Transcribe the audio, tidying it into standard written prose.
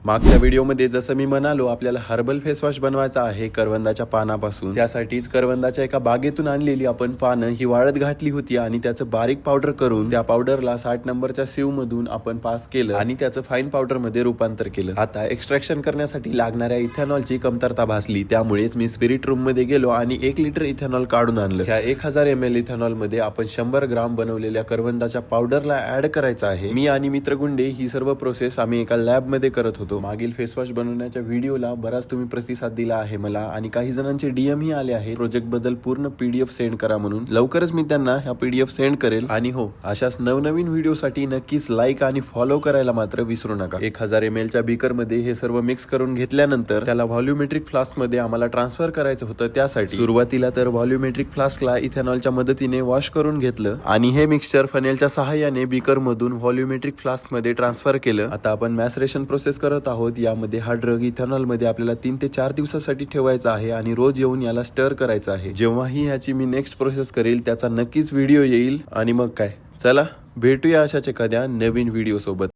मागच्या व्हिडिओमध्ये जसं मी म्हणालो आपल्याला हर्बल फेस वॉश बनवायचा आहे करवंदाच्या पानापासून। त्यासाठीच करवंदाच्या एका बागेतून आणलेली आपण पानं ही वाळत घातली होती आणि त्याचं बारीक पावडर करून त्या पावडरला 60 नंबरच्या सिव मधून आपण पास केलं आणि त्याचं फाईन पावडर मध्ये रूपांतर केलं। आता एक्स्ट्रॅक्शन करण्यासाठी लागणाऱ्या इथेनॉलची कमतरता भासली, त्यामुळेच मी स्पिरिट रूम मध्ये गेलो आणि 1 लिटर इथेनॉल काढून आणलं। ह्या 1000 ml इथेनॉल मध्ये आपण 100 ग्राम बनवलेल्या करवंदाच्या पावडरला ऍड करायचं आहे। मी आणि मित्रगुंडे ही सर्व प्रोसेस आम्ही एका लॅब मध्ये करत होतो। मागील फेस वॉश बनवण्याच्या व्हिडिओला बराच तुम्ही प्रतिसाद दिला आहे मला आणि काही जणांचे डीएम ही आले आहेत प्रोजेक्ट बद्दल पूर्ण पीडीएफ सेंड करा म्हणून। लवकरच मी त्यांना ह्या पीडीएफ सेंड करेल। आणि हो, अशाच नवनवीन व्हिडिओ साठी नक्कीच लाईक आणि फॉलो करायला मात्र विसरू नका। 1000 ml च्या बीकर मध्ये हे सर्व मिक्स करून घेतल्यानंतर त्याला व्हॉल्यूमेट्रिक फ्लास्क मध्ये आम्हाला ट्रान्सफर करायचं होतं। त्यासाठी सुरुवातीला तर व्हॉल्यूमेट्रिक फ्लास्कला इथेनॉलच्या मदतीने वॉश करून घेतलं आणि हे मिक्सचर फनेलच्या सहाय्याने बीकर मधून व्हॉल्यूमेट्रिक फ्लास्क मध्ये ट्रान्सफर केलं। आता आपण मॅसरेशन प्रोसेस करत आहोत। यामध्ये हा ड्रग इथेनॉल मध्ये आपल्याला 3 ते 4 दिवसासाठी ठेवायचा आहे आणि रोज येऊन याला स्टर करायचं आहे। जेव्हाही ह्याची मी नेक्स्ट प्रोसेस करेल त्याचा नक्कीच व्हिडिओ येईल। आणि मग काय, चला भेटूया अशाच एखाद्या नवीन व्हिडिओ सोबत।